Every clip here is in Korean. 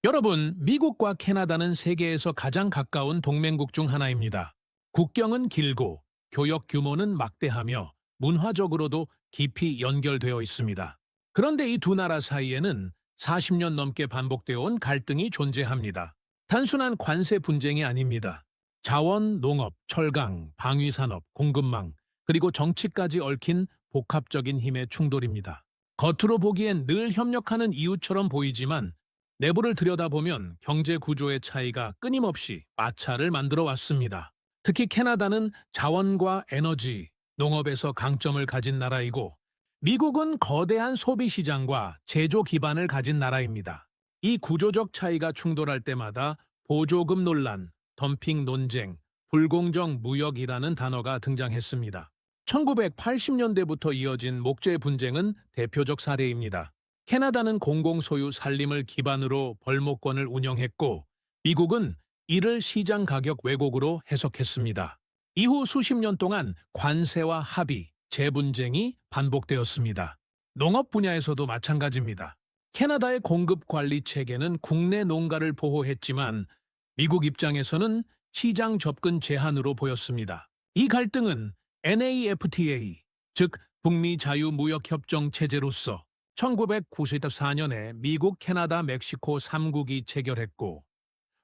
여러분, 미국과 캐나다는 세계에서 가장 가까운 동맹국 중 하나입니다. 국경은 길고 교역 규모는 막대하며 문화적으로도 깊이 연결되어 있습니다. 그런데 이 두 나라 사이에는 40년 넘게 반복되어 온 갈등이 존재합니다. 단순한 관세 분쟁이 아닙니다. 자원, 농업, 철강, 방위산업, 공급망, 그리고 정치까지 얽힌 복합적인 힘의 충돌입니다. 겉으로 보기엔 늘 협력하는 이유처럼 보이지만 내부를 들여다보면 경제 구조의 차이가 끊임없이 마찰을 만들어 왔습니다. 특히 캐나다는 자원과 에너지, 농업에서 강점을 가진 나라이고 미국은 거대한 소비 시장과 제조 기반을 가진 나라입니다. 이 구조적 차이가 충돌할 때마다 보조금 논란, 덤핑 논쟁, 불공정 무역이라는 단어가 등장했습니다. 1980년대부터 이어진 목재 분쟁은 대표적 사례입니다. 캐나다는 공공소유 산림을 기반으로 벌목권을 운영했고 미국은 이를 시장 가격 왜곡으로 해석했습니다. 이후 수십 년 동안 관세와 합의, 재분쟁이 반복되었습니다. 농업 분야에서도 마찬가지입니다. 캐나다의 공급 관리 체계는 국내 농가를 보호했지만 미국 입장에서는 시장 접근 제한으로 보였습니다. 이 갈등은 NAFTA, 즉 북미 자유무역협정 체제로서 1994년에 미국, 캐나다, 멕시코 3국이 체결했고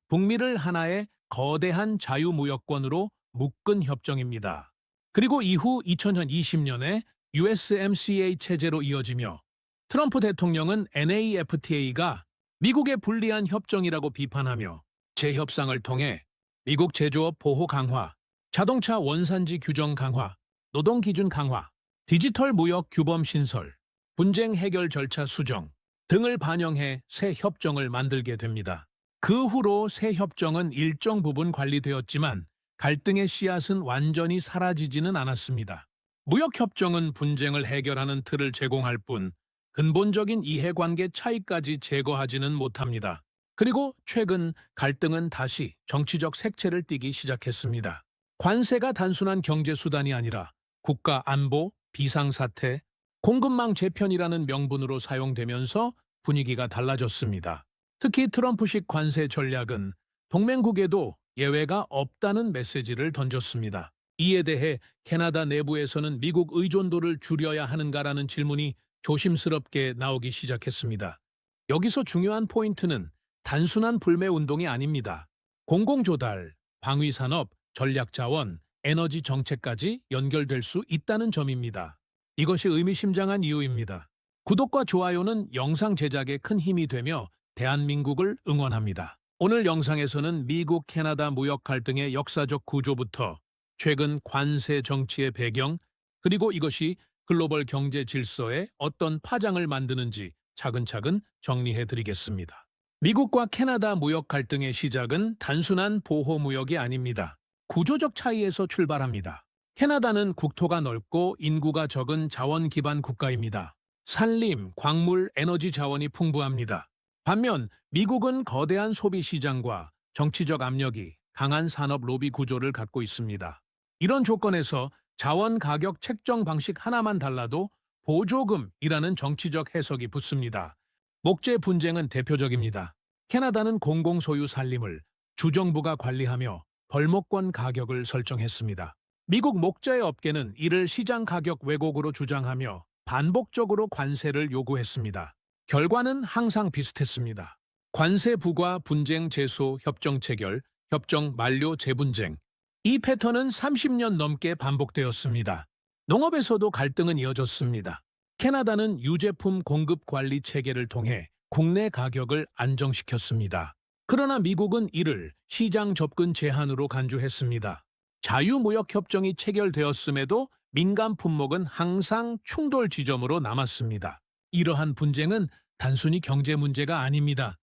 북미를 하나의 거대한 자유무역권으로 묶은 협정입니다. 그리고 이후 2020년에 USMCA 체제로 이어지며 트럼프 대통령은 NAFTA가 미국의 불리한 협정이라고 비판하며 재협상을 통해 미국 제조업 보호 강화, 자동차 원산지 규정 강화, 노동 기준 강화, 디지털 무역 규범 신설, 분쟁 해결 절차 수정 등을 반영해 새 협정을 만들게 됩니다. 그 후로 새 협정은 일정 부분 관리되었지만 갈등의 씨앗은 완전히 사라지지는 않았습니다. 무역협정은 분쟁을 해결하는 틀을 제공할 뿐 근본적인 이해관계 차이까지 제거하지는 못합니다. 그리고 최근 갈등은 다시 정치적 색채를 띠기 시작했습니다. 관세가 단순한 경제수단이 아니라 국가 안보, 비상사태, 공급망 재편이라는 명분으로 사용되면서 분위기가 달라졌습니다. 특히 트럼프식 관세 전략은 동맹국에도 예외가 없다는 메시지를 던졌습니다. 이에 대해 캐나다 내부에서는 미국 의존도를 줄여야 하는가라는 질문이 조심스럽게 나오기 시작했습니다. 여기서 중요한 포인트는 단순한 불매 운동이 아닙니다. 공공조달, 방위산업, 전략자원, 에너지 정책까지 연결될 수 있다는 점입니다. 이것이 의미심장한 이유입니다. 구독과 좋아요는 영상 제작에 큰 힘이 되며 대한민국을 응원합니다. 오늘 영상에서는 미국, 캐나다 무역 갈등의 역사적 구조부터 최근 관세 정치의 배경, 그리고 이것이 글로벌 경제 질서에 어떤 파장을 만드는지 차근차근 정리해 드리겠습니다. 미국과 캐나다 무역 갈등의 시작은 단순한 보호 무역이 아닙니다. 구조적 차이에서 출발합니다. 캐나다는 국토가 넓고 인구가 적은 자원 기반 국가입니다. 산림, 광물, 에너지 자원이 풍부합니다. 반면 미국은 거대한 소비 시장과 정치적 압력이 강한 산업 로비 구조를 갖고 있습니다. 이런 조건에서 자원 가격 책정 방식 하나만 달라도 보조금이라는 정치적 해석이 붙습니다. 목재 분쟁은 대표적입니다. 캐나다는 공공소유 산림을 주정부가 관리하며 벌목권 가격을 설정했습니다. 미국 목재 업계는 이를 시장 가격 왜곡으로 주장하며 반복적으로 관세를 요구했습니다. 결과는 항상 비슷했습니다. 관세 부과, 분쟁 제소, 협정 체결, 협정 만료, 재분쟁. 이 패턴은 30년 넘게 반복되었습니다. 농업에서도 갈등은 이어졌습니다. 캐나다는 유제품 공급 관리 체계를 통해 국내 가격을 안정시켰습니다. 그러나 미국은 이를 시장 접근 제한으로 간주했습니다. 자유무역협정이 체결되었음에도 민간 품목은 항상 충돌 지점으로 남았습니다. 이러한 분쟁은 단순히 경제 문제가 아닙니다.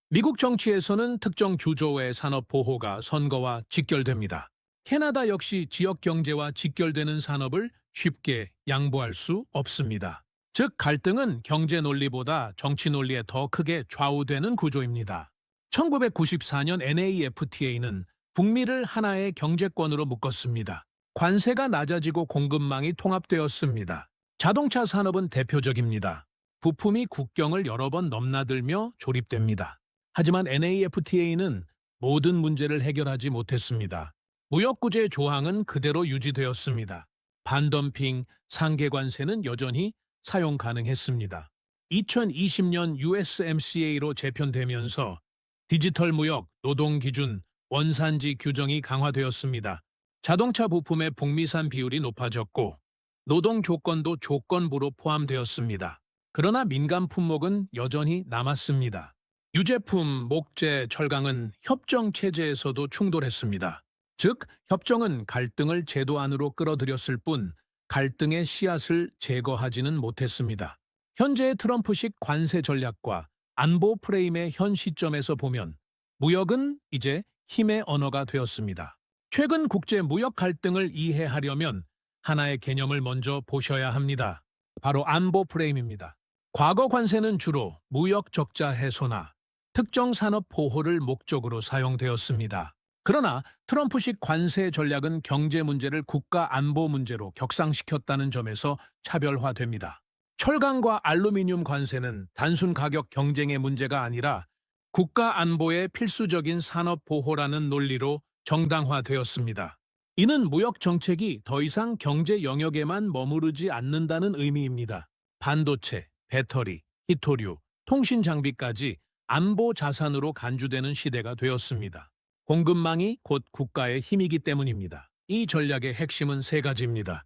미국 정치에서는 특정 주조의 산업 보호가 선거와 직결됩니다. 캐나다 역시 지역 경제와 직결되는 산업을 쉽게 양보할 수 없습니다. 즉, 갈등은 경제 논리보다 정치 논리에 더 크게 좌우되는 구조입니다. 1994년 NAFTA는 북미를 하나의 경제권으로 묶었습니다. 관세가 낮아지고 공급망이 통합되었습니다. 자동차 산업은 대표적입니다. 부품이 국경을 여러 번 넘나들며 조립됩니다. 하지만 NAFTA는 모든 문제를 해결하지 못했습니다. 무역구제 조항은 그대로 유지되었습니다. 반덤핑, 상계관세는 여전히 사용 가능했습니다. 2020년 USMCA로 재편되면서 디지털 무역, 노동 기준, 원산지 규정이 강화되었습니다. 자동차 부품의 북미산 비율이 높아졌고 노동 조건도 조건부로 포함되었습니다. 그러나 민감 품목은 여전히 남았습니다. 유제품, 목재, 철강은 협정 체제에서도 충돌했습니다. 즉, 협정은 갈등을 제도 안으로 끌어들였을 뿐 갈등의 씨앗을 제거하지는 못했습니다. 현재의 트럼프식 관세 전략과 안보 프레임의 현 시점에서 보면 무역은 이제 힘의 언어가 되었습니다. 최근 국제 무역 갈등을 이해하려면 하나의 개념을 먼저 보셔야 합니다. 바로 안보 프레임입니다. 과거 관세는 주로 무역 적자 해소나 특정 산업 보호를 목적으로 사용되었습니다. 그러나 트럼프식 관세 전략은 경제 문제를 국가 안보 문제로 격상시켰다는 점에서 차별화됩니다. 철강과 알루미늄 관세는 단순 가격 경쟁의 문제가 아니라 국가 안보의 필수적인 산업 보호라는 논리로 정당화되었습니다. 이는 무역 정책이 더 이상 경제 영역에만 머무르지 않는다는 의미입니다. 반도체, 배터리, 히토류, 통신 장비까지 안보 자산으로 간주되는 시대가 되었습니다. 공급망이 곧 국가의 힘이기 때문입니다. 이 전략의 핵심은 세 가지입니다.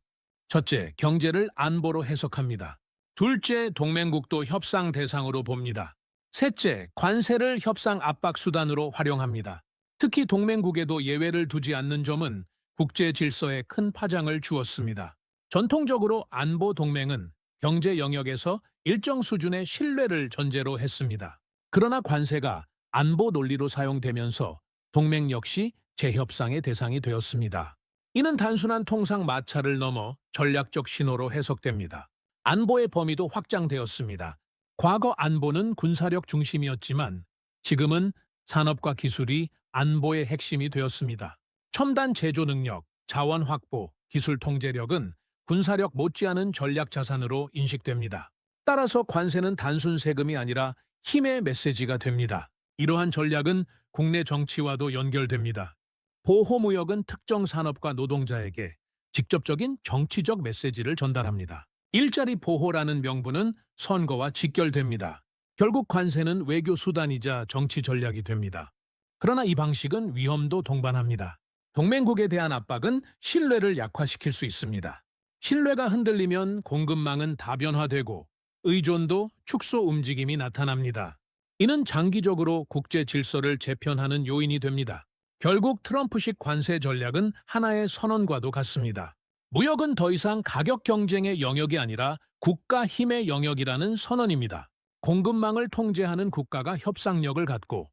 첫째, 경제를 안보로 해석합니다. 둘째, 동맹국도 협상 대상으로 봅니다. 셋째, 관세를 협상 압박 수단으로 활용합니다. 특히 동맹국에도 예외를 두지 않는 점은 국제 질서에 큰 파장을 주었습니다. 전통적으로 안보 동맹은 경제 영역에서 일정 수준의 신뢰를 전제로 했습니다. 그러나 관세가 안보 논리로 사용되면서 동맹 역시 재협상의 대상이 되었습니다. 이는 단순한 통상 마찰을 넘어 전략적 신호로 해석됩니다. 안보의 범위도 확장되었습니다. 과거 안보는 군사력 중심이었지만 지금은 산업과 기술이 안보의 핵심이 되었습니다. 첨단 제조 능력, 자원 확보, 기술 통제력은 군사력 못지않은 전략 자산으로 인식됩니다. 따라서 관세는 단순 세금이 아니라 힘의 메시지가 됩니다. 이러한 전략은 국내 정치와도 연결됩니다. 보호무역은 특정 산업과 노동자에게 직접적인 정치적 메시지를 전달합니다. 일자리 보호라는 명분은 선거와 직결됩니다. 결국 관세는 외교 수단이자 정치 전략이 됩니다. 그러나 이 방식은 위험도 동반합니다. 동맹국에 대한 압박은 신뢰를 약화시킬 수 있습니다. 신뢰가 흔들리면 공급망은 다변화되고 의존도 축소 움직임이 나타납니다. 이는 장기적으로 국제 질서를 재편하는 요인이 됩니다. 결국 트럼프식 관세 전략은 하나의 선언과도 같습니다. 무역은 더 이상 가격 경쟁의 영역이 아니라 국가 힘의 영역이라는 선언입니다. 공급망을 통제하는 국가가 협상력을 갖고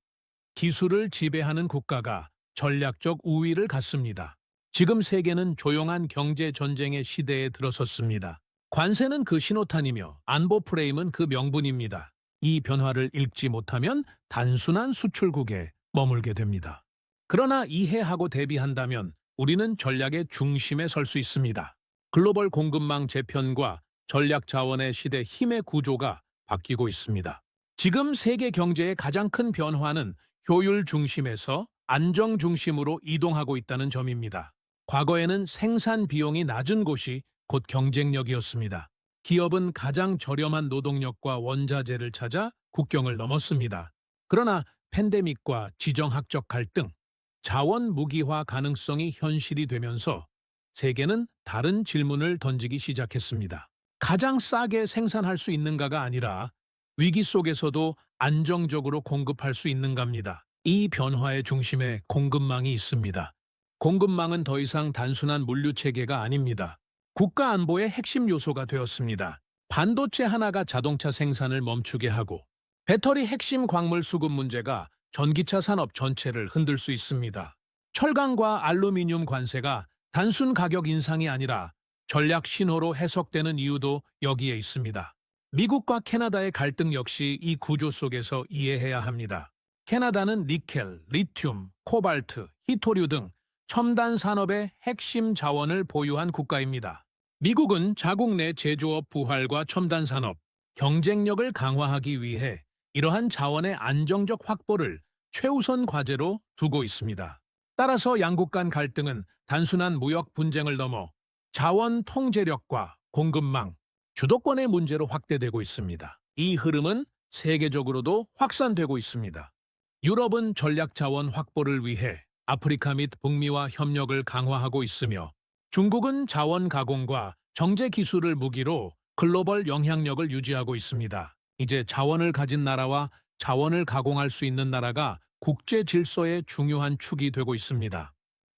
기술을 지배하는 국가가 전략적 우위를 갖습니다. 지금 세계는 조용한 경제 전쟁의 시대에 들어섰습니다. 관세는 그 신호탄이며 안보 프레임은 그 명분입니다. 이 변화를 읽지 못하면 단순한 수출국에 머물게 됩니다. 그러나 이해하고 대비한다면 우리는 전략의 중심에 설 수 있습니다. 글로벌 공급망 재편과 전략 자원의 시대 힘의 구조가 바뀌고 있습니다. 지금 세계 경제의 가장 큰 변화는 효율 중심에서 안정 중심으로 이동하고 있다는 점입니다. 과거에는 생산 비용이 낮은 곳이 곧 경쟁력이었습니다. 기업은 가장 저렴한 노동력과 원자재를 찾아 국경을 넘었습니다. 그러나 팬데믹과 지정학적 갈등, 자원 무기화 가능성이 현실이 되면서 세계는 다른 질문을 던지기 시작했습니다. 가장 싸게 생산할 수 있는가가 아니라 위기 속에서도 안정적으로 공급할 수 있는가입니다. 이 변화의 중심에 공급망이 있습니다. 공급망은 더 이상 단순한 물류 체계가 아닙니다. 국가 안보의 핵심 요소가 되었습니다. 반도체 하나가 자동차 생산을 멈추게 하고 배터리 핵심 광물 수급 문제가 전기차 산업 전체를 흔들 수 있습니다. 철강과 알루미늄 관세가 단순 가격 인상이 아니라 전략 신호로 해석되는 이유도 여기에 있습니다. 미국과 캐나다의 갈등 역시 이 구조 속에서 이해해야 합니다. 캐나다는 니켈, 리튬, 코발트, 히토류 등 첨단 산업의 핵심 자원을 보유한 국가입니다. 미국은 자국 내 제조업 부활과 첨단 산업, 경쟁력을 강화하기 위해 이러한 자원의 안정적 확보를 최우선 과제로 두고 있습니다. 따라서 양국 간 갈등은 단순한 무역 분쟁을 넘어 자원 통제력과 공급망, 주도권의 문제로 확대되고 있습니다. 이 흐름은 세계적으로도 확산되고 있습니다. 유럽은 전략 자원 확보를 위해 아프리카 및 북미와 협력을 강화하고 있으며 중국은 자원 가공과 정제 기술을 무기로 글로벌 영향력을 유지하고 있습니다. 이제 자원을 가진 나라와 자원을 가공할 수 있는 나라가 국제 질서의 중요한 축이 되고 있습니다.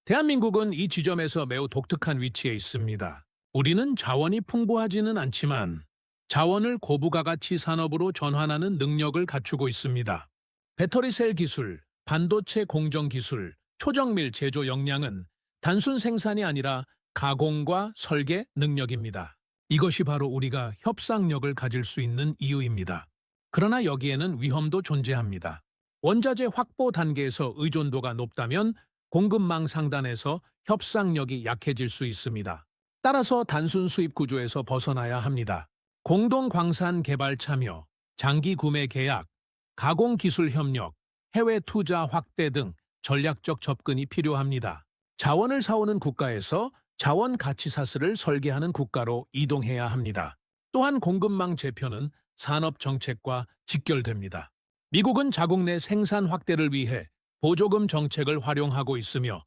대한민국은 이 지점에서 매우 독특한 위치에 있습니다. 우리는 자원이 풍부하지는 않지만 자원을 고부가가치 산업으로 전환하는 능력을 갖추고 있습니다. 배터리셀 기술, 반도체 공정 기술, 초정밀 제조 역량은 단순 생산이 아니라 가공과 설계 능력입니다. 이것이 바로 우리가 협상력을 가질 수 있는 이유입니다. 그러나 여기에는 위험도 존재합니다. 원자재 확보 단계에서 의존도가 높다면 공급망 상단에서 협상력이 약해질 수 있습니다. 따라서 단순 수입 구조에서 벗어나야 합니다. 공동 광산 개발 참여, 장기 구매 계약, 가공 기술 협력, 해외 투자 확대 등 전략적 접근이 필요합니다. 자원을 사오는 국가에서 자원 가치 사슬을 설계하는 국가로 이동해야 합니다. 또한 공급망 재편은 산업 정책과 직결됩니다. 미국은 자국 내 생산 확대를 위해 보조금 정책을 활용하고 있으며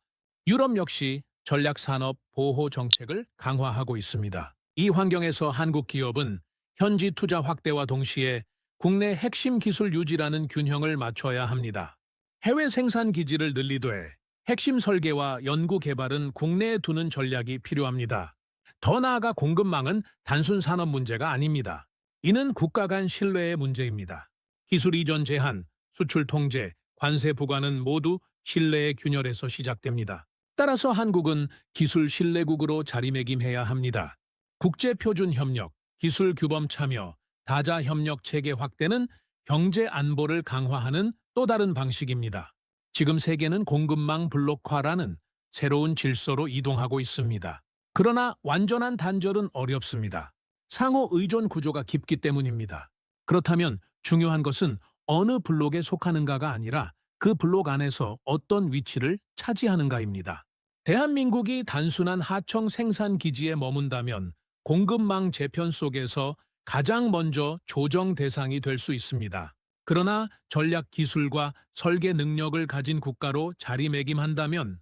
유럽 역시 전략 산업 보호 정책을 강화하고 있습니다. 이 환경에서 한국 기업은 현지 투자 확대와 동시에 국내 핵심 기술 유지라는 균형을 맞춰야 합니다. 해외 생산 기지를 늘리되 핵심 설계와 연구 개발은 국내에 두는 전략이 필요합니다. 더 나아가 공급망은 단순 산업 문제가 아닙니다. 이는 국가 간 신뢰의 문제입니다. 기술 이전 제한, 수출 통제, 관세 부과는 모두 신뢰의 균열에서 시작됩니다. 따라서 한국은 기술 신뢰국으로 자리매김해야 합니다. 국제 표준 협력, 기술 규범 참여, 다자 협력 체계 확대는 경제 안보를 강화하는 또 다른 방식입니다. 지금 세계는 공급망 블록화라는 새로운 질서로 이동하고 있습니다. 그러나 완전한 단절은 어렵습니다. 상호 의존 구조가 깊기 때문입니다. 그렇다면 중요한 것은 어느 블록에 속하는가가 아니라 그 블록 안에서 어떤 위치를 차지하는가입니다. 대한민국이 단순한 하청 생산 기지에 머문다면 공급망 재편 속에서 가장 먼저 조정 대상이 될 수 있습니다. 그러나 전략 기술과 설계 능력을 가진 국가로 자리매김한다면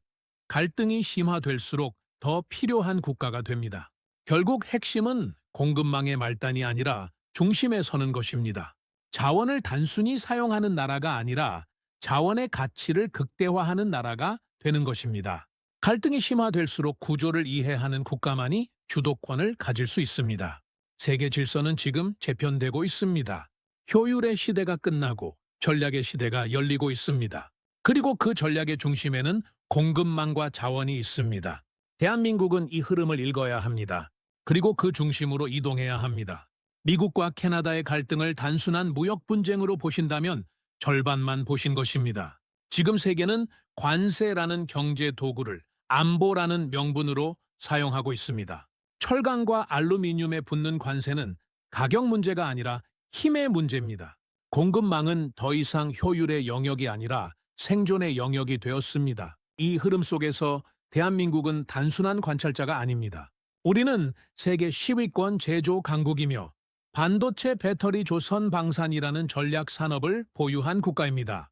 갈등이 심화될수록 더 필요한 국가가 됩니다. 결국 핵심은 공급망의 말단이 아니라 중심에 서는 것입니다. 자원을 단순히 사용하는 나라가 아니라 자원의 가치를 극대화하는 나라가 되는 것입니다. 갈등이 심화될수록 구조를 이해하는 국가만이 주도권을 가질 수 있습니다. 세계 질서는 지금 재편되고 있습니다. 효율의 시대가 끝나고 전략의 시대가 열리고 있습니다. 그리고 그 전략의 중심에는 공급망과 자원이 있습니다. 대한민국은 이 흐름을 읽어야 합니다. 그리고 그 중심으로 이동해야 합니다. 미국과 캐나다의 갈등을 단순한 무역 분쟁으로 보신다면 절반만 보신 것입니다. 지금 세계는 관세라는 경제 도구를 안보라는 명분으로 사용하고 있습니다. 철강과 알루미늄에 붙는 관세는 가격 문제가 아니라 힘의 문제입니다. 공급망은 더 이상 효율의 영역이 아니라 생존의 영역이 되었습니다. 이 흐름 속에서 대한민국은 단순한 관찰자가 아닙니다. 우리는 세계 10위권 제조 강국이며 반도체 배터리 조선 방산이라는 전략 산업을 보유한 국가입니다.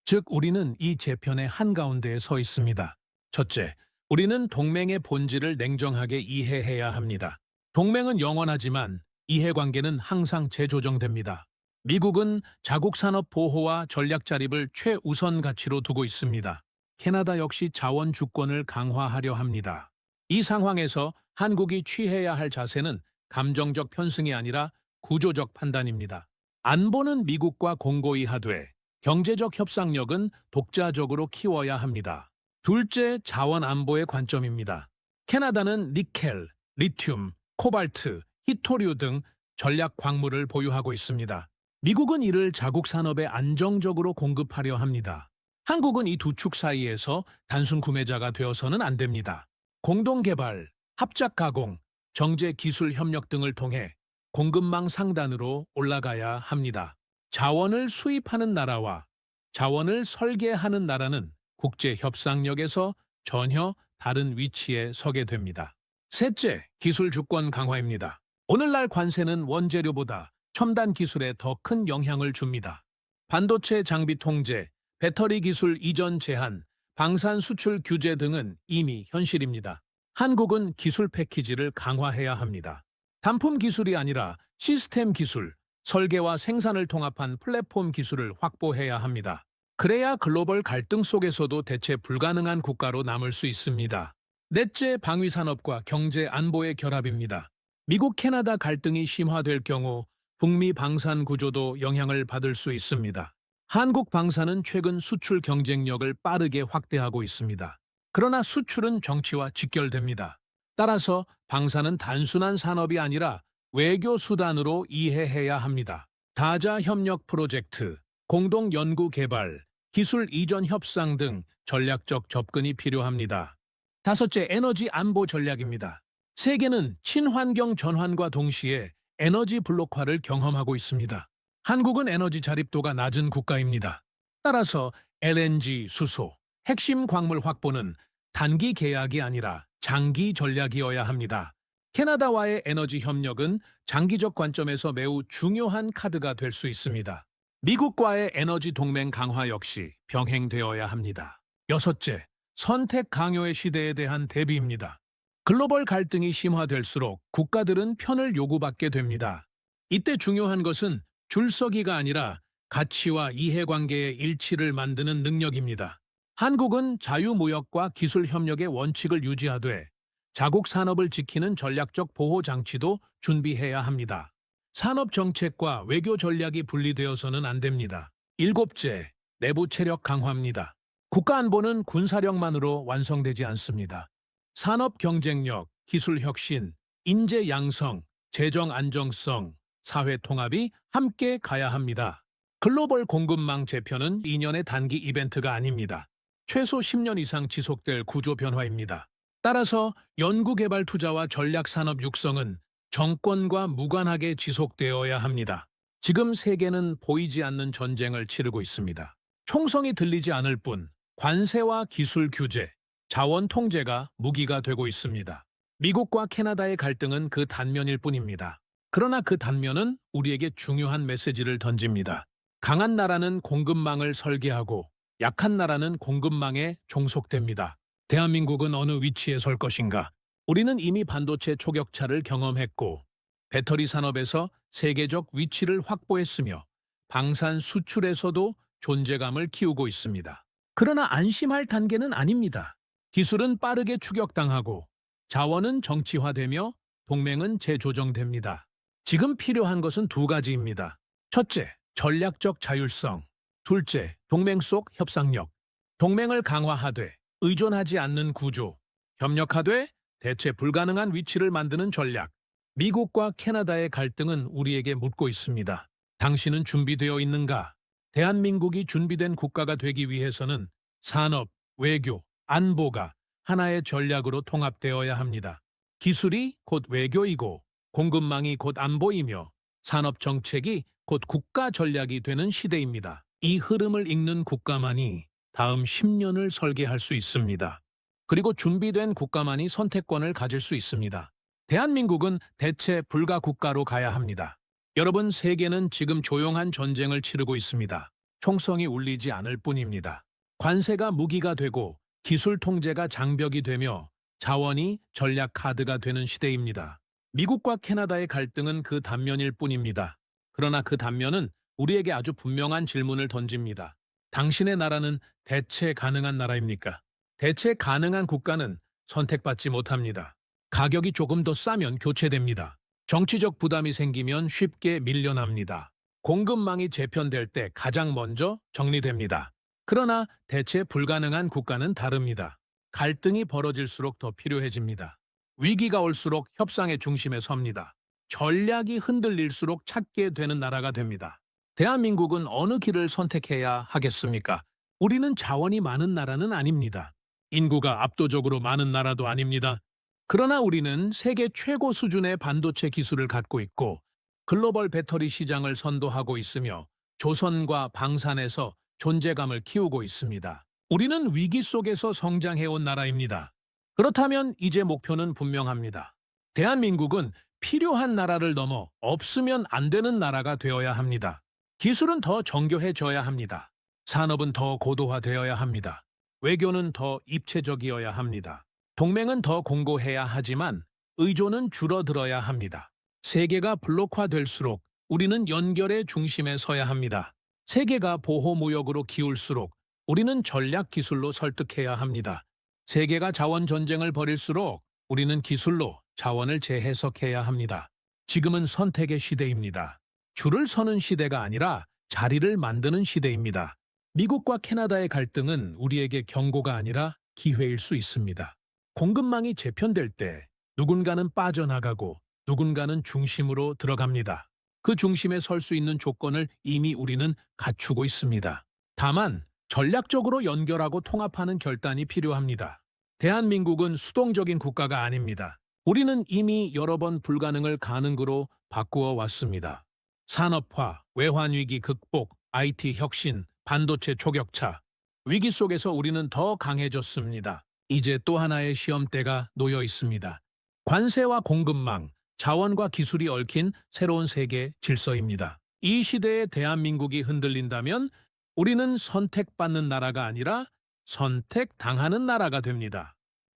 즉, 우리는 이 재편의 한가운데에 서 있습니다. 첫째, 우리는 동맹의 본질을 냉정하게 이해해야 합니다. 동맹은 영원하지만 이해관계는 항상 재조정됩니다. 미국은 자국 산업 보호와 전략 자립을 최우선 가치로 두고 있습니다. 캐나다 역시 자원 주권을 강화하려 합니다. 이 상황에서 한국이 취해야 할 자세는 감정적 편승이 아니라 구조적 판단입니다. 안보는 미국과 공고히 하되 경제적 협상력은 독자적으로 키워야 합니다. 둘째, 자원 안보의 관점입니다. 캐나다는 니켈, 리튬, 코발트, 히토류 등 전략 광물을 보유하고 있습니다. 미국은 이를 자국 산업에 안정적으로 공급하려 합니다. 한국은 이 두 축 사이에서 단순 구매자가 되어서는 안 됩니다. 공동 개발, 합작 가공, 정제 기술 협력 등을 통해 공급망 상단으로 올라가야 합니다. 자원을 수입하는 나라와 자원을 설계하는 나라는 국제 협상력에서 전혀 다른 위치에 서게 됩니다. 셋째, 기술 주권 강화입니다. 오늘날 관세는 원재료보다 첨단 기술에 더 큰 영향을 줍니다. 반도체 장비 통제, 배터리 기술 이전 제한, 방산 수출 규제 등은 이미 현실입니다. 한국은 기술 패키지를 강화해야 합니다. 단품 기술이 아니라 시스템 기술, 설계와 생산을 통합한 플랫폼 기술을 확보해야 합니다. 그래야 글로벌 갈등 속에서도 대체 불가능한 국가로 남을 수 있습니다. 넷째, 방위산업과 경제 안보의 결합입니다. 미국 캐나다 갈등이 심화될 경우 북미 방산 구조도 영향을 받을 수 있습니다. 한국 방산은 최근 수출 경쟁력을 빠르게 확대하고 있습니다. 그러나 수출은 정치와 직결됩니다. 따라서 방산은 단순한 산업이 아니라 외교 수단으로 이해해야 합니다. 다자 협력 프로젝트, 공동 연구 개발, 기술 이전 협상 등 전략적 접근이 필요합니다. 다섯째, 에너지 안보 전략입니다. 세계는 친환경 전환과 동시에 에너지 블록화를 경험하고 있습니다. 한국은 에너지 자립도가 낮은 국가입니다. 따라서 LNG 수소, 핵심 광물 확보는 단기 계약이 아니라 장기 전략이어야 합니다. 캐나다와의 에너지 협력은 장기적 관점에서 매우 중요한 카드가 될 수 있습니다. 미국과의 에너지 동맹 강화 역시 병행되어야 합니다. 여섯째, 선택 강요의 시대에 대한 대비입니다. 글로벌 갈등이 심화될수록 국가들은 편을 요구받게 됩니다. 이때 중요한 것은 줄서기가 아니라 가치와 이해관계의 일치를 만드는 능력입니다. 한국은 자유무역과 기술협력의 원칙을 유지하되 자국 산업을 지키는 전략적 보호 장치도 준비해야 합니다. 산업 정책과 외교 전략이 분리되어서는 안 됩니다. 일곱째, 내부 체력 강화입니다. 국가 안보는 군사력만으로 완성되지 않습니다. 산업 경쟁력, 기술 혁신, 인재 양성, 재정 안정성, 사회 통합이 함께 가야 합니다. 글로벌 공급망 재편은 2년의 단기 이벤트가 아닙니다. 최소 10년 이상 지속될 구조 변화입니다. 따라서 연구개발 투자와 전략산업 육성은 정권과 무관하게 지속되어야 합니다. 지금 세계는 보이지 않는 전쟁을 치르고 있습니다. 총성이 들리지 않을 뿐 관세와 기술 규제, 자원 통제가 무기가 되고 있습니다. 미국과 캐나다의 갈등은 그 단면일 뿐입니다. 그러나 그 단면은 우리에게 중요한 메시지를 던집니다. 강한 나라는 공급망을 설계하고 약한 나라는 공급망에 종속됩니다. 대한민국은 어느 위치에 설 것인가? 우리는 이미 반도체 초격차를 경험했고 배터리 산업에서 세계적 위치를 확보했으며 방산 수출에서도 존재감을 키우고 있습니다. 그러나 안심할 단계는 아닙니다. 기술은 빠르게 추격당하고 자원은 정치화되며 동맹은 재조정됩니다. 지금 필요한 것은 두 가지입니다. 첫째, 전략적 자율성. 둘째, 동맹 속 협상력. 동맹을 강화하되 의존하지 않는 구조. 협력하되 대체 불가능한 위치를 만드는 전략. 미국과 캐나다의 갈등은 우리에게 묻고 있습니다. 당신은 준비되어 있는가? 대한민국이 준비된 국가가 되기 위해서는 산업, 외교, 안보가 하나의 전략으로 통합되어야 합니다. 기술이 곧 외교이고 공급망이 곧 안보이며 산업 정책이 곧 국가 전략이 되는 시대입니다. 이 흐름을 읽는 국가만이 다음 10년을 설계할 수 있습니다. 그리고 준비된 국가만이 선택권을 가질 수 있습니다. 대한민국은 대체 불가 국가로 가야 합니다. 여러분, 세계는 지금 조용한 전쟁을 치르고 있습니다. 총성이 울리지 않을 뿐입니다. 관세가 무기가 되고 기술 통제가 장벽이 되며 자원이 전략 카드가 되는 시대입니다. 미국과 캐나다의 갈등은 그 단면일 뿐입니다. 그러나 그 단면은 우리에게 아주 분명한 질문을 던집니다. 당신의 나라는 대체 가능한 나라입니까? 대체 가능한 국가는 선택받지 못합니다. 가격이 조금 더 싸면 교체됩니다. 정치적 부담이 생기면 쉽게 밀려납니다. 공급망이 재편될 때 가장 먼저 정리됩니다. 그러나 대체 불가능한 국가는 다릅니다. 갈등이 벌어질수록 더 필요해집니다. 위기가 올수록 협상의 중심에 섭니다. 전략이 흔들릴수록 찾게 되는 나라가 됩니다. 대한민국은 어느 길을 선택해야 하겠습니까? 우리는 자원이 많은 나라는 아닙니다. 인구가 압도적으로 많은 나라도 아닙니다. 그러나 우리는 세계 최고 수준의 반도체 기술을 갖고 있고 글로벌 배터리 시장을 선도하고 있으며 조선과 방산에서 존재감을 키우고 있습니다. 우리는 위기 속에서 성장해온 나라입니다. 그렇다면 이제 목표는 분명합니다. 대한민국은 필요한 나라를 넘어 없으면 안 되는 나라가 되어야 합니다. 기술은 더 정교해져야 합니다. 산업은 더 고도화되어야 합니다. 외교는 더 입체적이어야 합니다. 동맹은 더 공고해야 하지만 의존은 줄어들어야 합니다. 세계가 블록화될수록 우리는 연결의 중심에 서야 합니다. 세계가 보호무역으로 기울수록 우리는 전략 기술로 설득해야 합니다. 세계가 자원 전쟁을 벌일수록 우리는 기술로 자원을 재해석해야 합니다. 지금은 선택의 시대입니다. 줄을 서는 시대가 아니라 자리를 만드는 시대입니다. 미국과 캐나다의 갈등은 우리에게 경고가 아니라 기회일 수 있습니다. 공급망이 재편될 때 누군가는 빠져나가고 누군가는 중심으로 들어갑니다. 그 중심에 설 수 있는 조건을 이미 우리는 갖추고 있습니다. 다만 전략적으로 연결하고 통합하는 결단이 필요합니다. 대한민국은 수동적인 국가가 아닙니다. 우리는 이미 여러 번 불가능을 가능으로 바꾸어 왔습니다. 산업화, 외환위기 극복, IT 혁신, 반도체 초격차. 위기 속에서 우리는 더 강해졌습니다. 이제 또 하나의 시험대가 놓여 있습니다. 관세와 공급망, 자원과 기술이 얽힌 새로운 세계 질서입니다. 이 시대에 대한민국이 흔들린다면 우리는 선택받는 나라가 아니라 선택당하는 나라가 됩니다.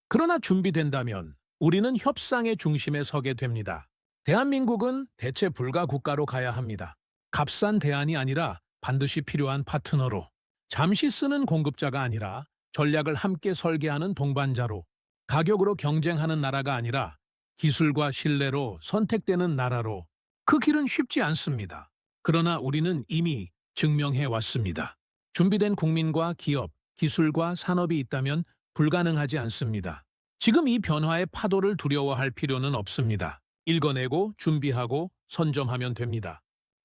그러나 준비된다면 우리는 협상의 중심에 서게 됩니다. 대한민국은 대체 불가 국가로 가야 합니다. 값싼 대안이 아니라 반드시 필요한 파트너로, 잠시 쓰는 공급자가 아니라 전략을 함께 설계하는 동반자로, 가격으로 경쟁하는 나라가 아니라 기술과 신뢰로 선택되는 나라로. 그 길은 쉽지 않습니다. 그러나 우리는 이미 증명해 왔습니다. 준비된 국민과 기업, 기술과 산업이 있다면 불가능하지 않습니다. 지금 이 변화의 파도를 두려워할 필요는 없습니다. 읽어내고 준비하고 선점하면 됩니다.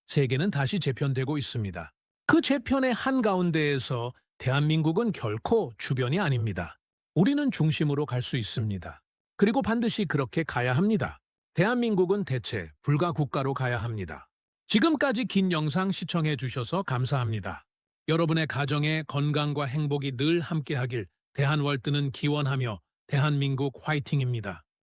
세계는 다시 재편되고 있습니다. 그 재편의 한가운데에서 대한민국은 결코 주변이 아닙니다. 우리는 중심으로 갈 수 있습니다. 그리고 반드시 그렇게 가야 합니다. 대한민국은 대체 불가 국가로 가야 합니다. 지금까지 긴 영상 시청해 주셔서 감사합니다. 여러분의 가정의 건강과 행복이 늘 함께하길 대한월드는 기원하며 대한민국 화이팅입니다.